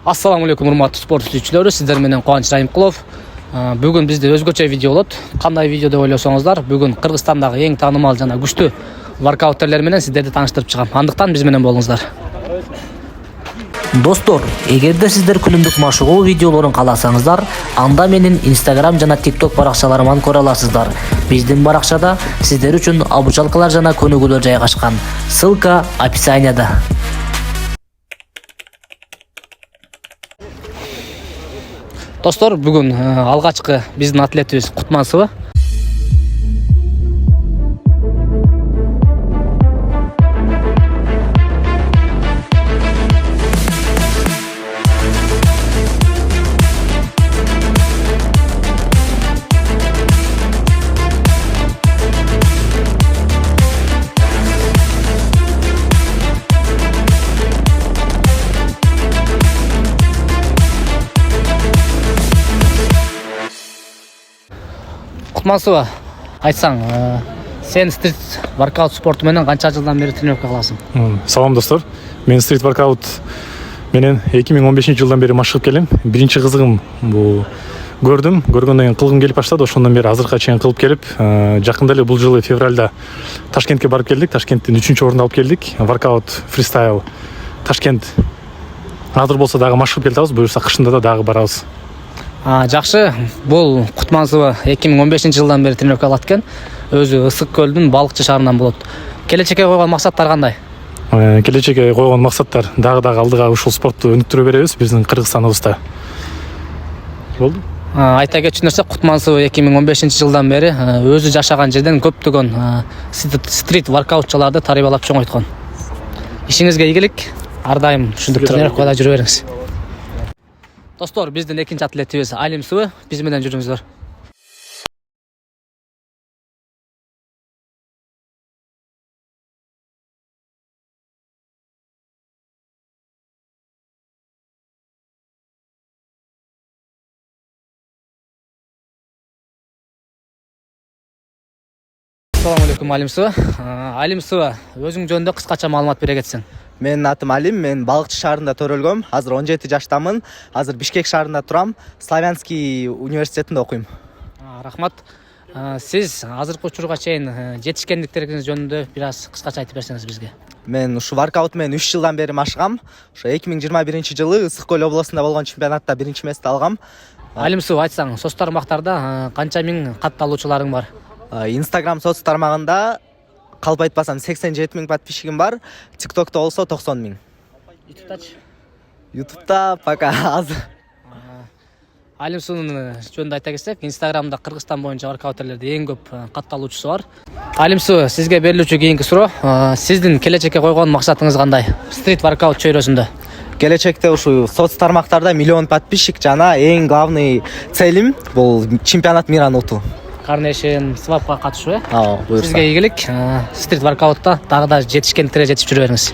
Assalamu alaikum урматтуу спорт сүйүүчүлөрү, сиздер менен Кубаныч Райымкулов. Бүгүн бизде өзгөчө видео болот. Кандай видео деп ойлосоңуздар, бүгүн Кыргызстандагы эң таанымал жана күчтүү воркауттерлер менен сиздерди тааныштырып чыгам. Андыктан биз менен болуңуздар. Достор, эгерде сиздер күнүмдүк машыгуу видеолорун кааласаңыздар, анда менин Instagram жана TikTok баракчаларыман көрө аласыздар. Биздин баракчада сиздер үчүн обучалкалар жана көнүгүүлөр жайгашкан. Ссылка описанияда. Достор, бүгүн алгачкы биздин атлетибиз Кутмансова. Кутмансова, айтсаң, сен стрит воркаут спорту менен канча жылдан бери тренировка кыласың? Салам достор. Мен стрит воркаут менен 2015 жылдан бери машыгып келем. Биринчи кызыгым бул көргөндөн кийин кылгым келип баштады. Ошондон бери азыркыга чейин кылып келип, жакында эле бул жылы февралда Ташкентке барып келдик. Ташкенттин 3-орунду алып келдик. Воркаут фристайл Ташкент. Азыр болсо дагы машыгып келатабыз. Буюрса кышында да дагы барабыз. Жакшы, бул Кутмансова 2015 жылдан бери тренировка кылат экен. Өзү Ысык көлдүн Балыкчы шаарынан болот. Келечекке койгон максаттар кандай? Келечекке койгон максаттар дагы алдыга ушул спортту өнүктүрө беребиз биздин Кыргызстаныбызда. Болду. Айта кетчү нерсе, Кутмансова 2015 жылдан бери өзү жашаган жерден көптөгөн стрит воркаутчуларды тарбиялап чоңойткон. Ишиңизге ийгилик, ар дайым ушундай тренировкада жүрө бериңиз. Достор, биздин экинчи атлетибиз Алим Суу, биз менен жүрүңүздөр. Assalamu alaikum Алим Суу. Алим Суу, өзүң жөнүндө кыскача маалымат бере кетсең. Менин атым Алим, мен Балыкчы шаарында төрөлгөм. Азыр 17 жаштамын. Азыр Бишкек шаарында турам. Славянский университетинде окуйм. Рахмат. Сиз азыркы учурга чейин жетишкендиктериңиз жөнүндө бир аз кыскача айтып берсеңиз бизге. Мен ушу воркаут менен 3 жылдан бери машыгам. Ошо 2021 жылы Ысык көл облусунда болгон чемпионатта биринчи месте алгам. Алим Суу, айтсаң, соц тармактарда канча миң катталуучуларың бар? Instagram соц тармагында калп айтпасам 87 миң подписчигим бар. TikTok'та болсо 90 миң. YouTube'та пока аз. Алим Суунун жөнүндө айта кетсек, Instagram'да Кыргызстан боюнча воркаутерлерде эң көп катталуучусу бар. Алим Суу, сизге берилүүчү кийинки суроо, сиздин келечекке койгон максатыңыз кандай? Стрит воркаут чөйрөсүндө. Келечекте ушу соц тармактарда миллион подписчик жана эң главный целим бул чемпионат мираны утуу. Карнешин, свапка катышуу, буюрса. Сизге ийгилик, стрит воркаутта дагы да жетишкендиктерге жетип жүрө бериңиз.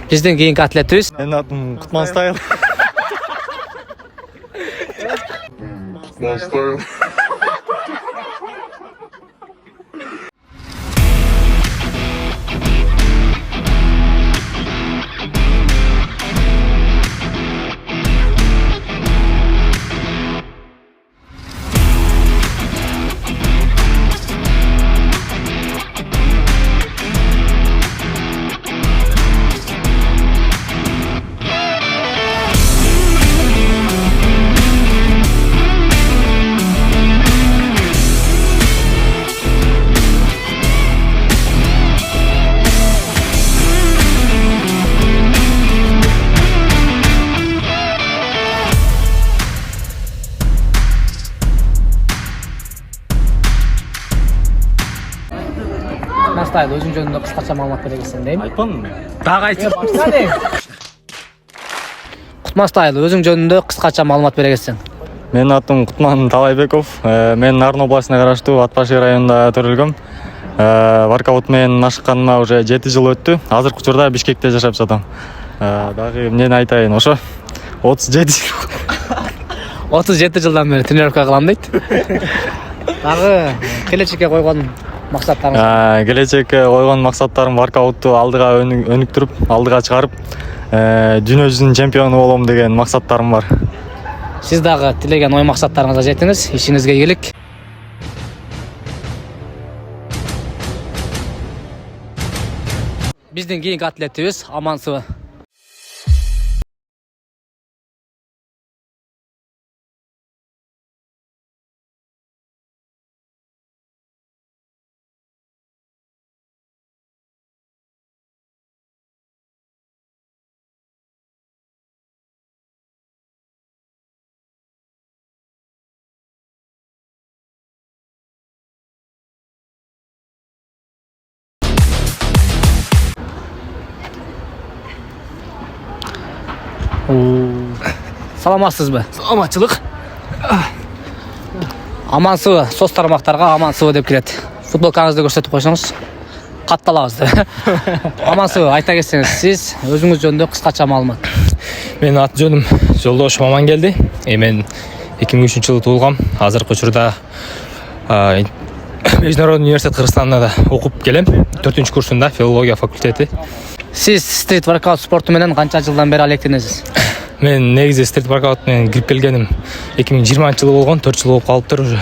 Биздин кийинки атлетибиз Менин атым Кутман Стайл. Настайл, өзүң жөнүндө кыскача маалымат бере кетсең дейм. Айтпам. Дагы айтып Кутмастайл, өзүң жөнүндө кыскача маалымат бере кетсең. Менин атым Кутман Талайбеков. Мен Нарын областына караштуу Атбаши районунда төрөлгөм. Воркаут менен машыкканыма уже 7 жыл өттү. Азыркы учурда Бишкекте жашап жатам. Дагы эмнени айтайын, ошо 37 жылдан бери тренировка кылам дейт. Дагы келечекке койгон максаттарыңыз? Келечекке койгон максаттарым воркаутту алдыга өнүктүрүп, алдыга чыгарып, дүйнө жүзүнүн чемпиону болом деген максаттарым бар. Сиз дагы тилеген ой максаттарыңызга жетиңиз. Ишиңизге ийгилик. Биздин кийинки атлетибиз Амансыбы. Саламатсызбы? Саламатчылык. Амансыбы соц тармактарга Амансыбы деп кирет. Футболкаңызды көрсөтүп койсоңуз катталабыз деп. Амансыбы, айта кетсеңиз, сиз өзүңүз жөнүндө кыскача маалымат. Менин ат жөнүм Жолдошов Амангелди. Мен 2003-жылы туулгам. Азыркы учурда Международный университет Кыргызстанда да окуп келем. 4-курсунда филология факультети. Сиз стрит воркаут спорту менен канча жылдан бери алектенесиз? Мен негизи стрит воркаут менен кирип келгеним 2020-жылы болгон, 4 жыл болуп калыптыр уже.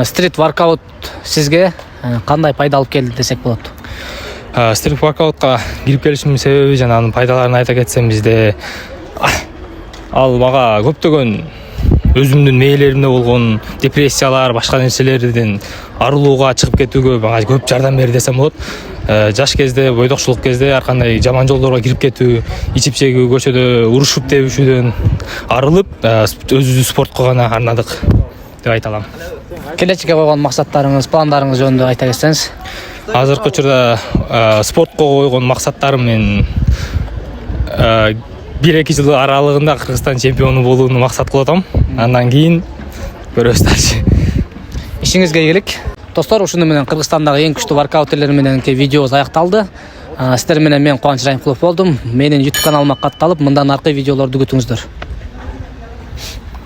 Стрит воркаут сизге кандай пайда алып келди десек болот? Стрит воркаутка кирип келишимдин себеби жана анын пайдаларын айта кетсем, бизде ал мага көптөгөн өзүмдүн мээлеримде болгон депрессиялар, башка нерселерден арылууга, чыгып кетүүгө мага көп жардам берди десем болот. Жаш кезде, бойдокчулук кезде ар кандай жаман жолдорго кирип кетүү, ичип чегүү, көчөдө урушуп тебишүүдөн арылып, өзүбүздү спортко гана арнадык деп айта алам. Келечекке койгон максаттарыңыз, пландарыңыз жөнүндө айта кетсеңиз? Азыркы учурда спортко койгон максаттарым мен 1-2 жыл аралыгында Кыргызстан чемпиону болууну максат кылып атам. Андан кийин көрөбүз дальше. Ишиңизге ийгилик. Достор, ушуну менен Кыргызстандагы эң күчтүү воркаутерлер мененки видеобуз аякталды. Сиздер менен мен Кубаныч Райымкулов болдум. Менин YouTube каналыма катталып, мындан аркы видеолорду күтүңүздөр.